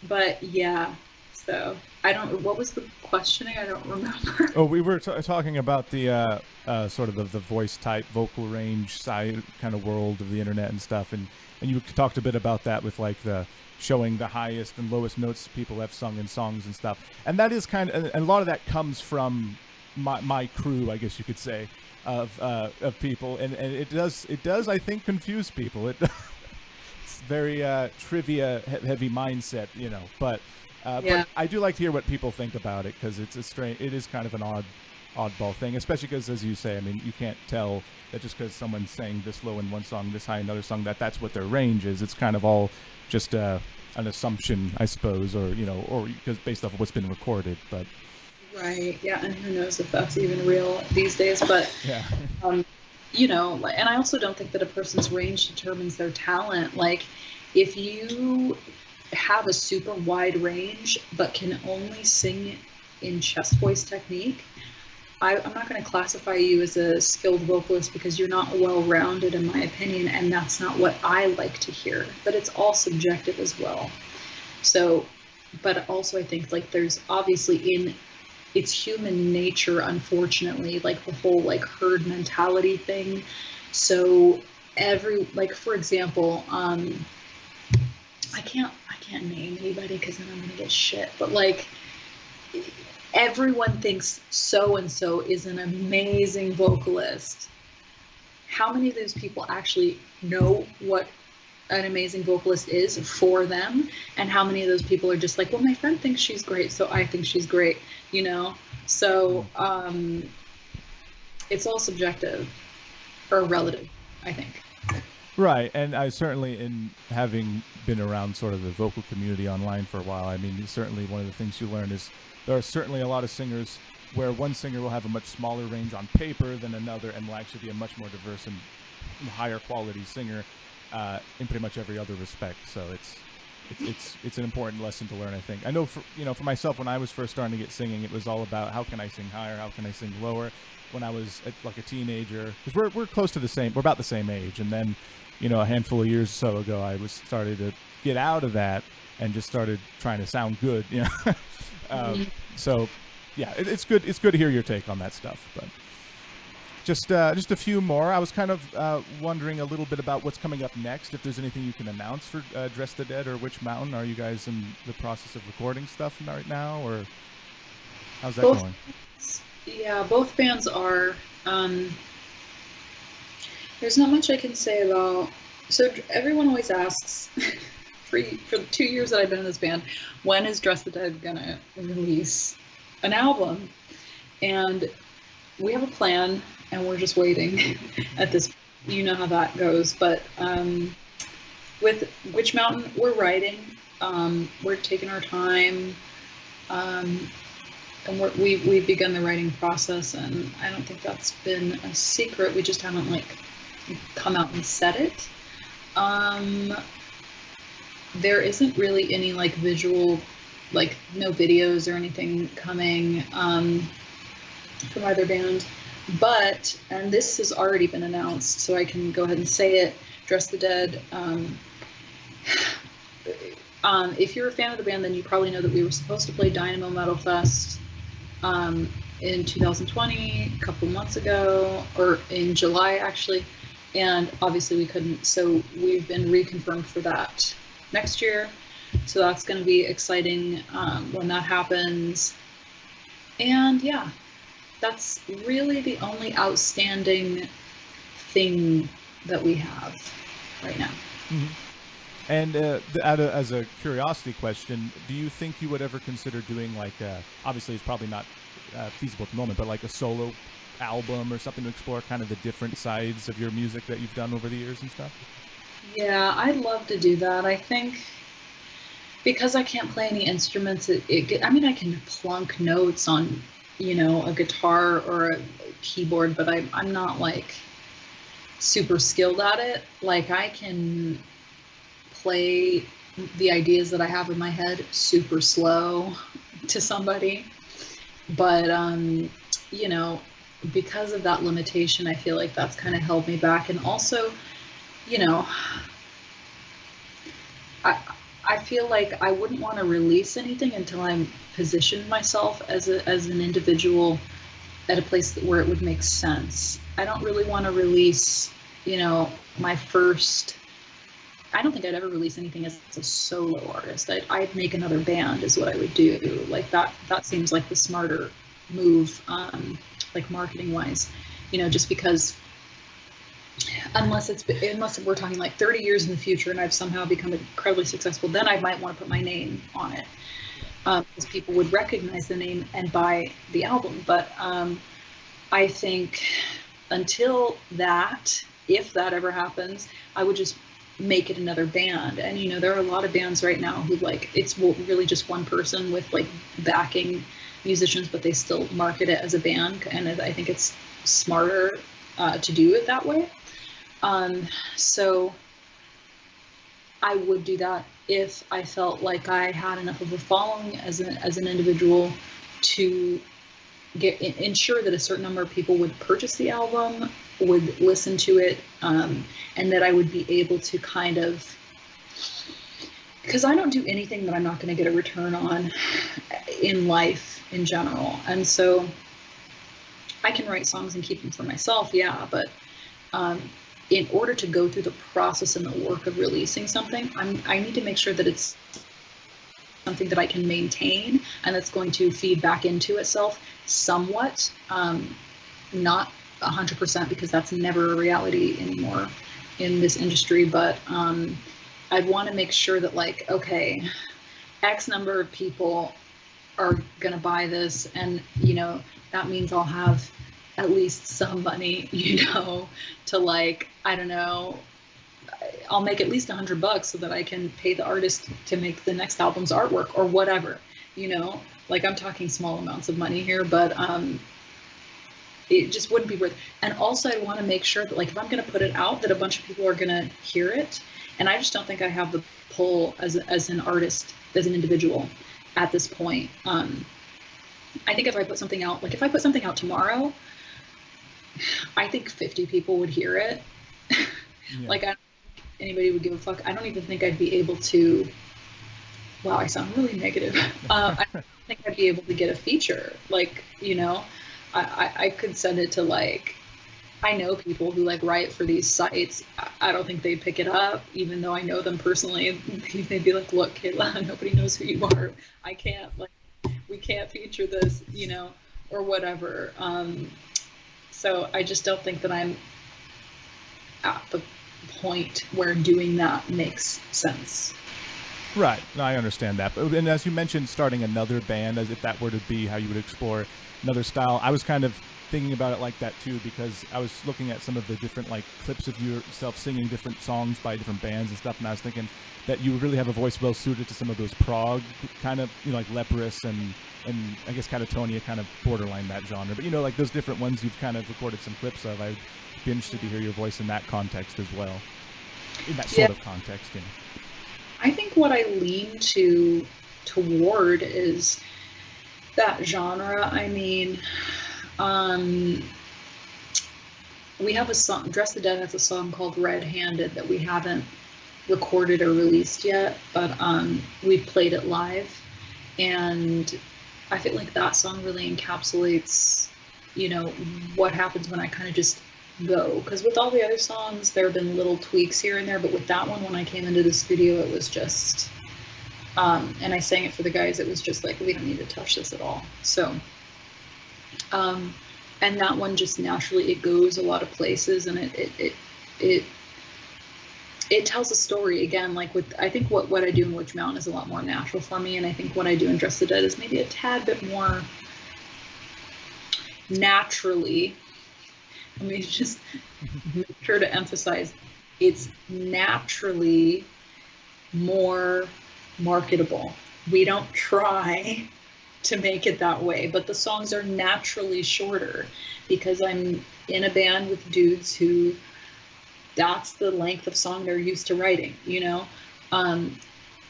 But yeah, so I don't. What was the questioning? I don't remember. Oh, we were talking about the sort of the voice type, vocal range side kind of world of the internet and stuff, and you talked a bit about that with like the showing the highest and lowest notes people have sung in songs and stuff, and that is kind of, and a lot of that comes from my crew, I guess you could say, of people, and it does I think confuse people. It's very trivia heavy mindset, you know, but. Yeah. But I do like to hear what people think about it, because it's it is kind of an oddball thing, especially because, as you say, I mean, you can't tell that just because someone's saying this low in one song, this high in another song, that's what their range is. It's kind of all just an assumption, I suppose, or, you know, or because based off of what's been recorded. But Right. Yeah. And who knows if that's even real these days, but yeah. you know, and I also don't think that a person's range determines their talent. Like if you have a super wide range but can only sing in chest voice technique, I'm not going to classify you as a skilled vocalist, because you're not well-rounded in my opinion, and that's not what I like to hear. But it's all subjective as well. So, but also I think like there's obviously it's human nature, unfortunately, like the whole like herd mentality thing. So like for example, I can't name anybody because then I'm gonna get shit. But like everyone thinks so and so is an amazing vocalist. How many of those people actually know what an amazing vocalist is for them? And how many of those people are just like, well, my friend thinks she's great, so I think she's great, you know? So it's all subjective or relative, I think. Right, and I certainly, in having been around sort of the vocal community online for a while, I mean, certainly one of the things you learn is there are certainly a lot of singers where one singer will have a much smaller range on paper than another, and will actually be a much more diverse and higher quality singer in pretty much every other respect. So it's an important lesson to learn, I think. I know for myself, when I was first starting to get singing, it was all about how can I sing higher, how can I sing lower. When I was like a teenager, because we're close to we're about the same age, and then a handful of years or so ago, I started to get out of that and just started trying to sound good. So yeah, it's good to hear your take on that stuff. But just a few more. I was kind of wondering a little bit about what's coming up next. If there's anything you can announce for Dress the Dead or Witch Mountain. Are you guys in the process of recording stuff right now, or how's that going? Yeah, both bands are. There's not much I can say about. So everyone always asks, for the 2 years that I've been in this band, when is Dress the Dead gonna release an album? And we have a plan, and we're just waiting at this. You know how that goes. But with Witch Mountain, we're writing. We're taking our time. And we've begun the writing process, and I don't think that's been a secret. We just haven't come out and said it. There isn't really any visual, no videos or anything coming from either band. But, and this has already been announced, so I can go ahead and say it, Dress the Dead. If you're a fan of the band, then you probably know that we were supposed to play Dynamo Metal Fest in 2020, a couple months ago, or in July actually, and obviously we couldn't, so we've been reconfirmed for that next year. So that's going to be exciting when that happens. And yeah, that's really the only outstanding thing that we have right now. Mm-hmm. And as a curiosity question, do you think you would ever consider doing obviously it's probably not feasible at the moment, but a solo album or something to explore kind of the different sides of your music that you've done over the years and stuff? Yeah, I'd love to do that. I think because I can't play any instruments, I mean, I can plunk notes on, a guitar or a keyboard, but I'm not like super skilled at it. Like I can play the ideas that I have in my head super slow to somebody, but because of that limitation, I feel like that's kind of held me back. And also, you know, I feel like I wouldn't want to release anything until I'm positioned myself as an individual at a place where it would make sense. I don't really want to release, my first. I don't think I'd ever release anything as a solo artist. I'd make another band is what I would do. Like that seems like the smarter move, like marketing wise, just because unless we're talking like 30 years in the future and I've somehow become incredibly successful, then I might want to put my name on it, because people would recognize the name and buy the album. But I think until that, if that ever happens, I would just make it another band. And there are a lot of bands right now who it's really just one person with like backing musicians, but they still market it as a band, and I think it's smarter to do it that way. So I would do that if I felt like I had enough of a following as an individual to ensure that a certain number of people would purchase the album, would listen to it, and that I would be able to kind of, because I don't do anything that I'm not going to get a return on in life in general. And so I can write songs and keep them for myself, yeah, but in order to go through the process and the work of releasing something, I need to make sure that it's something that I can maintain and that's going to feed back into itself somewhat, not 100%, because that's never a reality anymore in this industry, but I'd want to make sure that like, okay, X number of people are gonna buy this, and that means I'll have at least some money, to like, I don't know, I'll make at least $100 so that I can pay the artist to make the next album's artwork or whatever, like I'm talking small amounts of money here, but it just wouldn't be worth. And also I want to make sure that like, if I'm going to put it out, that a bunch of people are going to hear it. And I just don't think I have the pull as an artist, as an individual at this point. I think if I put something out, like if I put something out tomorrow, I think 50 people would hear it. Yeah. Like I don't think anybody would give a fuck. I don't even think I'd be able to, wow, I sound really negative. I don't think I'd be able to get a feature. Like, I could send it to like, I know people who like write for these sites. I don't think they'd pick it up, even though I know them personally. They'd be like, look, Kayla, nobody knows who you are. I can't, like, we can't feature this, or whatever. So I just don't think that I'm at the point where doing that makes sense. Right. No, I understand that. And as you mentioned, starting another band, as if that were to be how you would explore another style, I was kind of thinking about it like that too, because I was looking at some of the different like clips of yourself singing different songs by different bands and stuff, and I was thinking that you really have a voice well suited to some of those prog kind of, like Leprous and I guess Catatonia, kind of borderline that genre, but like those different ones you've kind of recorded some clips of. I'd be interested to hear your voice in that context as well, in that sort of context. I think what I lean toward is that genre. I mean, we have a song, Dress the Dead has a song called Red Handed that we haven't recorded or released yet, but we've played it live, and I feel like that song really encapsulates, what happens when I kind of just go. Because with all the other songs, there have been little tweaks here and there, but with that one, when I came into the studio, it was just, and I sang it for the guys, it was just like, we don't need to touch this at all. So, and that one just naturally, it goes a lot of places, and it tells a story. Again, like I think what I do in Witch Mountain is a lot more natural for me, and I think what I do in Dress the Dead is maybe a tad bit more naturally Let me just make sure to emphasize it's naturally more marketable. We don't try to make it that way, but the songs are naturally shorter because I'm in a band with dudes who that's the length of song they're used to writing, you know?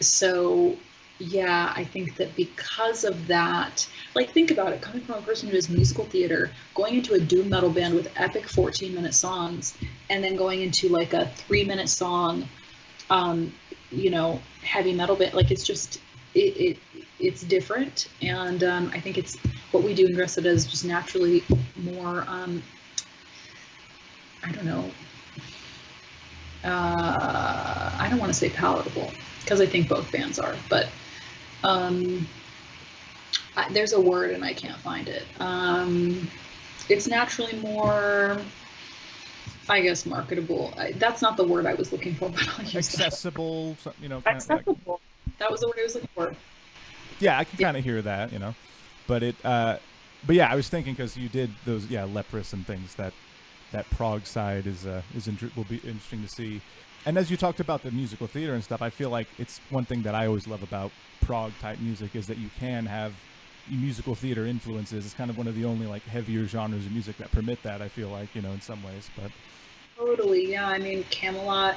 So yeah, I think that because of that, like think about it, coming from a person who does musical theater, going into a doom metal band with epic 14-minute songs, and then going into like a 3-minute song, you know, heavy metal band, like it's just, it's different. And I think it's what we do in Gressida is just naturally more, I don't know, I don't want to say palatable because I think both bands are, but there's a word and I can't find it. It's naturally more, I guess, marketable. That's not the word I was looking for, but I'll use accessible, you know. Accessible. Like, that was the word I was looking for. Yeah, I can kind of hear that, you know, but but yeah, I was thinking because you did those, yeah, Leprous and things, that prog side will be interesting to see. And as you talked about the musical theater and stuff, I feel like it's one thing that I always love about prog type music is that you can have musical theater influences. It's kind of one of the only like heavier genres of music that permit that, I feel like, you know, in some ways. But totally, yeah. I mean, Camelot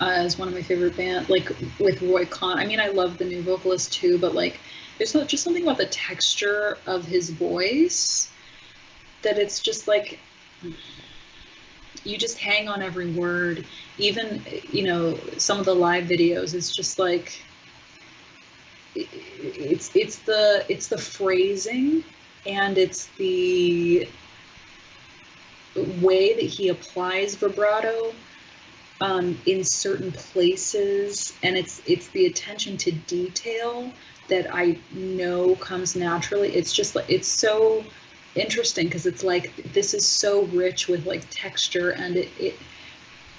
is one of my favorite bands, like with Roy Khan. I mean, I love the new vocalist too, but like there's just something about the texture of his voice that it's just like you just hang on every word. Even, you know, some of the live videos, it's just like it's the phrasing and it's the way that he applies vibrato in certain places, and it's the attention to detail that I know comes naturally. It's just like, it's so interesting because it's like this is so rich with like texture, and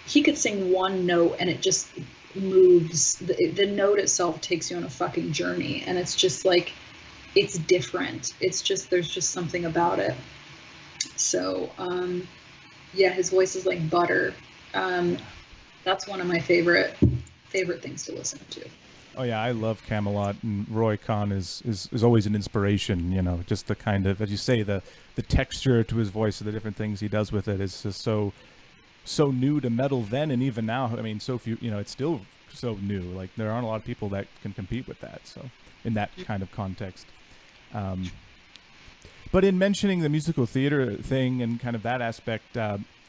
he could sing one note and it just moves. The note itself takes you on a fucking journey, and it's just like it's different. It's just there's just something about it. So yeah, his voice is like butter. That's one of my favorite things to listen to. oh yeah, I love Camelot, and Roy Khan is always an inspiration. You know, just the kind of, as you say, the texture to his voice and the different things he does with it is just so new to metal then, and even now. I mean, so few, you know, it's still so new. Like there aren't a lot of people that can compete with that. So in that kind of context. But in mentioning the musical theater thing and kind of that aspect,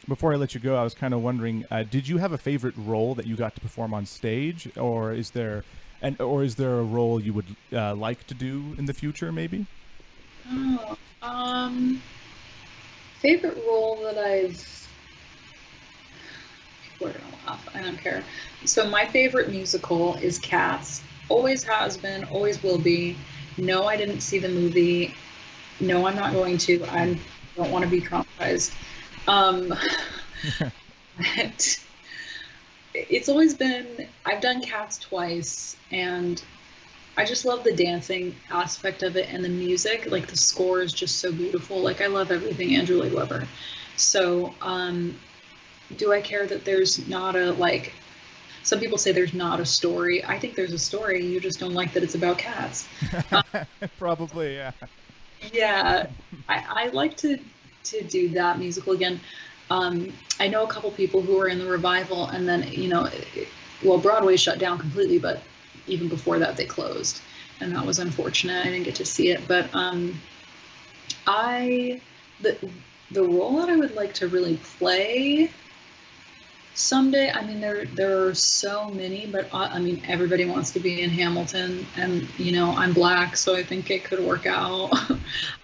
before I let you go, I was kind of wondering, did you have a favorite role that you got to perform on stage, or is there a role you would like to do in the future, maybe? Oh, favorite role that people are gonna laugh. I don't care. So my favorite musical is Cats. Always has been, always will be. No, I didn't see the movie. No, I'm not going to. I don't want to be traumatized. But it's always been, I've done Cats twice, and I just love the dancing aspect of it, and the music. Like the score is just so beautiful. Like I love everything Andrew Lloyd Webber. So do I care that there's not a, like, some people say there's not a story. I think there's a story. You just don't like that it's about cats. Probably, yeah. Yeah, I like to do that musical again. I know a couple people who were in the revival, and then, you know, well, Broadway shut down completely, but even before that they closed, and that was unfortunate. I didn't get to see it, but the role that I would like to really play someday, I mean, there are so many, but I mean, everybody wants to be in Hamilton, and, you know, I'm Black, so I think it could work out.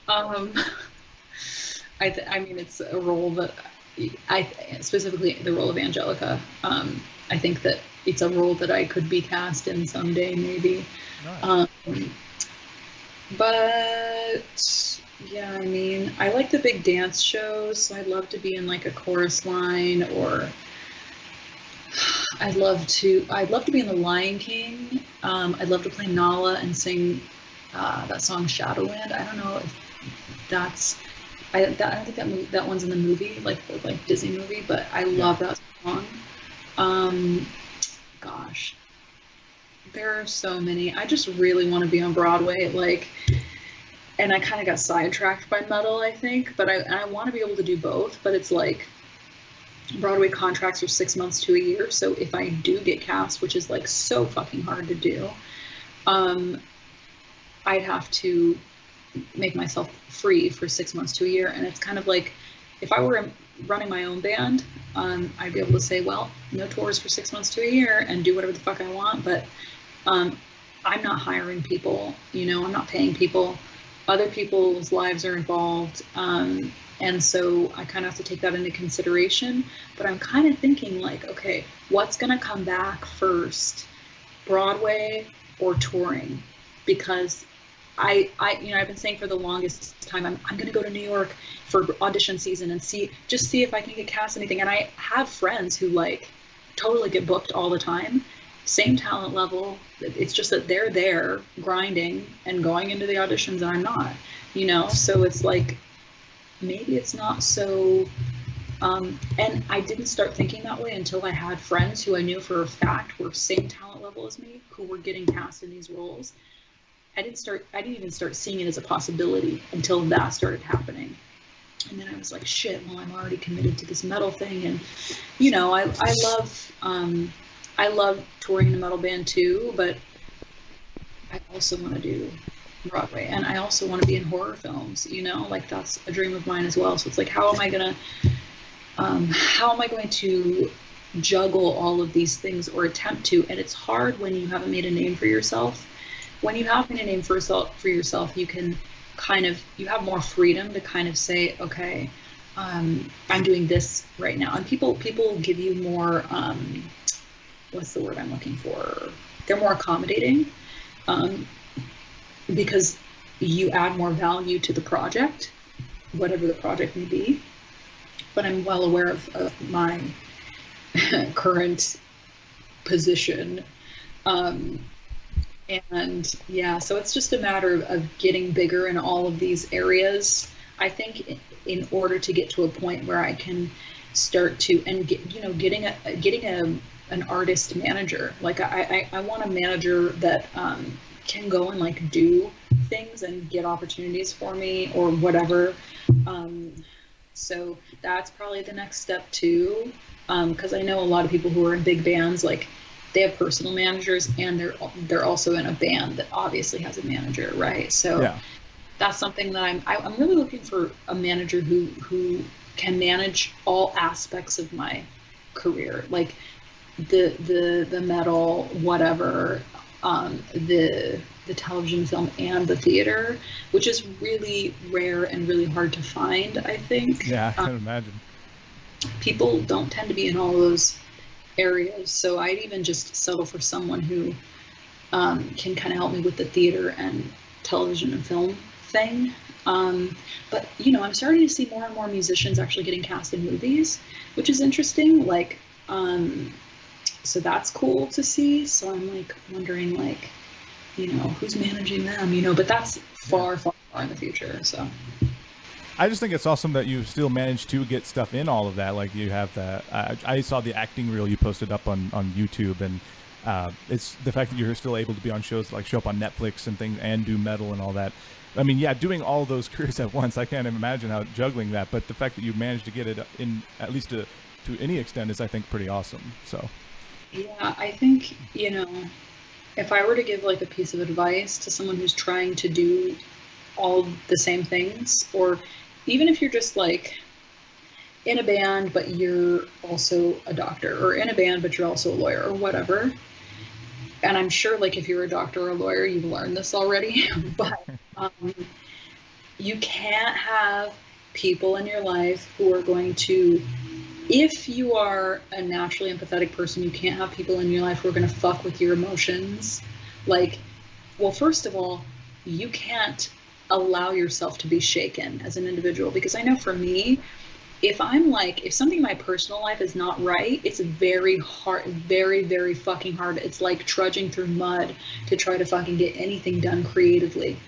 I mean, it's a role that specifically the role of Angelica. I think that it's a role that I could be cast in someday, maybe. Nice. But yeah, I mean, I like the big dance shows, so I'd love to be in like a chorus line, or I'd love to be in The Lion King. I'd love to play Nala and sing that song Shadowland. I don't know if that's I think that one's in the movie, like the like Disney movie, but I Yeah. love that song. Um, Gosh, there are so many. I just really want to be on Broadway, like, and I kind of got sidetracked by metal, I think, but I want to be able to do both, but it's like Broadway contracts are 6 months to a year, so if I do get cast, which is like so fucking hard to do, um, I'd have to make myself free for 6 months to a year. And it's kind of like if I were running my own band, I'd be able to say, well, no tours for 6 months to a year and do whatever the fuck I want. But um, I'm not hiring people, I'm not paying people. Other people's lives are involved. And so I kind of have to take that into consideration. But I'm kind of thinking like, okay, what's going to come back first, Broadway or touring? Because I've been saying for the longest time, I'm going to go to New York for audition season and see if I can get cast anything. And I have friends who like totally get booked all the time, same talent level. It's just that they're there grinding and going into the auditions and I'm not, so it's like, maybe it's not so, and I didn't start thinking that way until I had friends who I knew for a fact were same talent level as me, who were getting cast in these roles. I didn't even start seeing it as a possibility until that started happening. And then I was like, shit, well, I'm already committed to this metal thing. And, I love touring in a metal band too, but I also want to do Broadway and I also want to be in horror films, like that's a dream of mine as well. So it's like, how am I going to juggle all of these things or attempt to? And it's hard when you haven't made a name for yourself. When you have made a name for yourself, you can you have more freedom to kind of say, okay, I'm doing this right now. And people give you more, what's the word I'm looking for? They're more accommodating, because you add more value to the project, whatever the project may be. But I'm well aware of my current position. And yeah, so it's just a matter of getting bigger in all of these areas. I think in order to get to a point where I can start to getting an artist manager. Like I want a manager that can go and like do things and get opportunities for me or whatever. So that's probably the next step too. Because I know a lot of people who are in big bands, like they have personal managers and they're also in a band that obviously has a manager, right? So yeah. That's something that I'm really looking for, a manager who can manage all aspects of my career, like the metal, whatever, the television, film, and the theater, which is really rare and really hard to find, I think. Yeah, I can imagine. People don't tend to be in all those areas, so I'd even just settle for someone who can kind of help me with the theater and television and film thing. But I'm starting to see more and more musicians actually getting cast in movies, which is interesting. Like, so that's cool to see. So I'm like wondering, like, who's managing them? But that's far, far, far in the future. So. I just think it's awesome that you still managed to get stuff in all of that. Like you have that. I saw the acting reel you posted up on YouTube, and it's the fact that you're still able to be on shows, like show up on Netflix and things, and do metal and all that. I mean, yeah, doing all those careers at once, I can't imagine how juggling that. But the fact that you managed to get it in, at least to any extent, is, I think, pretty awesome. So. Yeah, I think if I were to give like a piece of advice to someone who's trying to do all the same things, or even if you're just like in a band but you're also a doctor, or in a band but you're also a lawyer, or whatever, and I'm sure like if you're a doctor or a lawyer you've learned this already, but you can't have people in your life who are going to, if you are a naturally empathetic person, you can't have people in your life who are going to fuck with your emotions. Like, well, first of all, you can't allow yourself to be shaken as an individual, because I know for me, if something in my personal life is not right, it's very hard, very, very fucking hard. It's like trudging through mud to try to fucking get anything done creatively.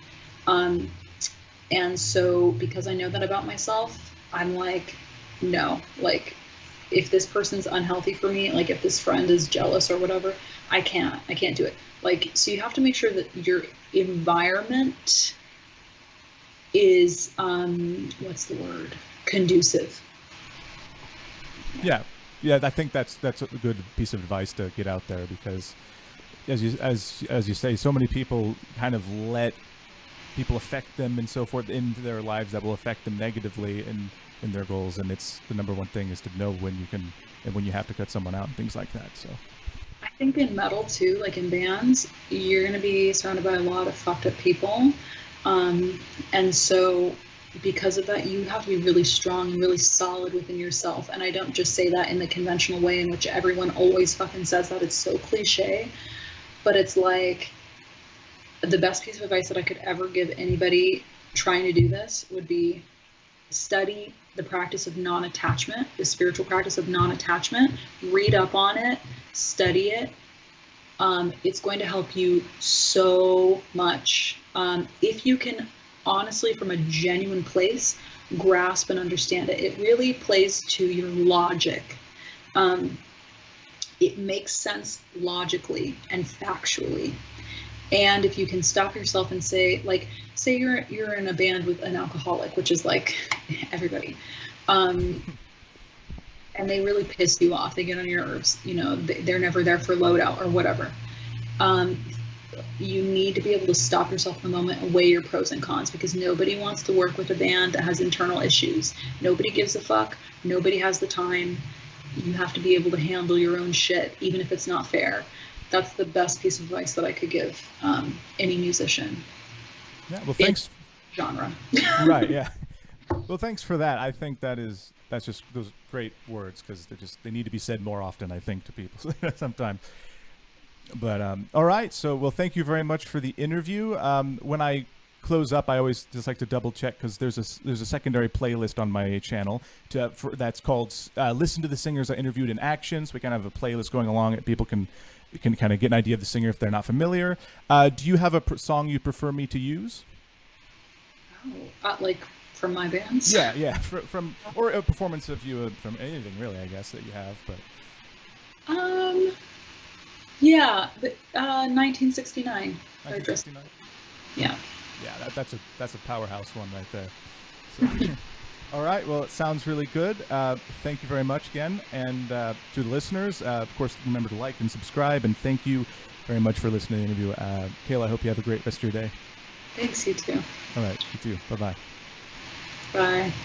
And so because I know that about myself, I'm like, no, like if this person's unhealthy for me, like if this friend is jealous or whatever, I can't do it. Like, so you have to make sure that your environment is, what's the word? Conducive. Yeah. Yeah, I think that's a good piece of advice to get out there, because as you say, so many people kind of let people affect them and so forth into their lives that will affect them negatively in their goals, and it's the number one thing is to know when you can and when you have to cut someone out and things like that. So I think in metal too, like in bands, you're going to be surrounded by a lot of fucked up people. And so because of that, you have to be really strong and really solid within yourself. And I don't just say that in the conventional way in which everyone always fucking says that. It's so cliche, but it's like the best piece of advice that I could ever give anybody trying to do this would be study the practice of non-attachment, the spiritual practice of non-attachment, read up on it, study it. It's going to help you so much. If you can honestly, from a genuine place, grasp and understand it, it really plays to your logic. It makes sense logically and factually. And if you can stop yourself and say, like, say you're in a band with an alcoholic, which is like everybody, and they really piss you off, they get on your nerves, you know, they're never there for loadout or whatever. You need to be able to stop yourself in a moment and weigh your pros and cons, because nobody wants to work with a band that has internal issues. Nobody gives a fuck. Nobody has the time. You have to be able to handle your own shit, even if it's not fair. That's the best piece of advice that I could give any musician. Yeah, well, thanks. Genre. Right, yeah. Well, thanks for that. I think that's just those great words, because they need to be said more often, I think, to people sometimes. But all right, so well, thank you very much for the interview. When I close up, I always just like to double check, because there's a secondary playlist on my channel that's called "Listen to the Singers I Interviewed in Action." So we kind of have a playlist going along that people can kind of get an idea of the singer if they're not familiar. Do you have a song you prefer me to use? Like from my bands? Yeah, from or a performance of you from anything really, I guess, that you have. But yeah, but 1969. 1969. Yeah. Yeah, that's a powerhouse one right there. So. All right, well, it sounds really good. Thank you very much again, and to the listeners, of course, remember to like and subscribe. And thank you very much for listening to the interview, Kayla. I hope you have a great rest of your day. Thanks, you too. All right, you too. Bye-bye. Bye.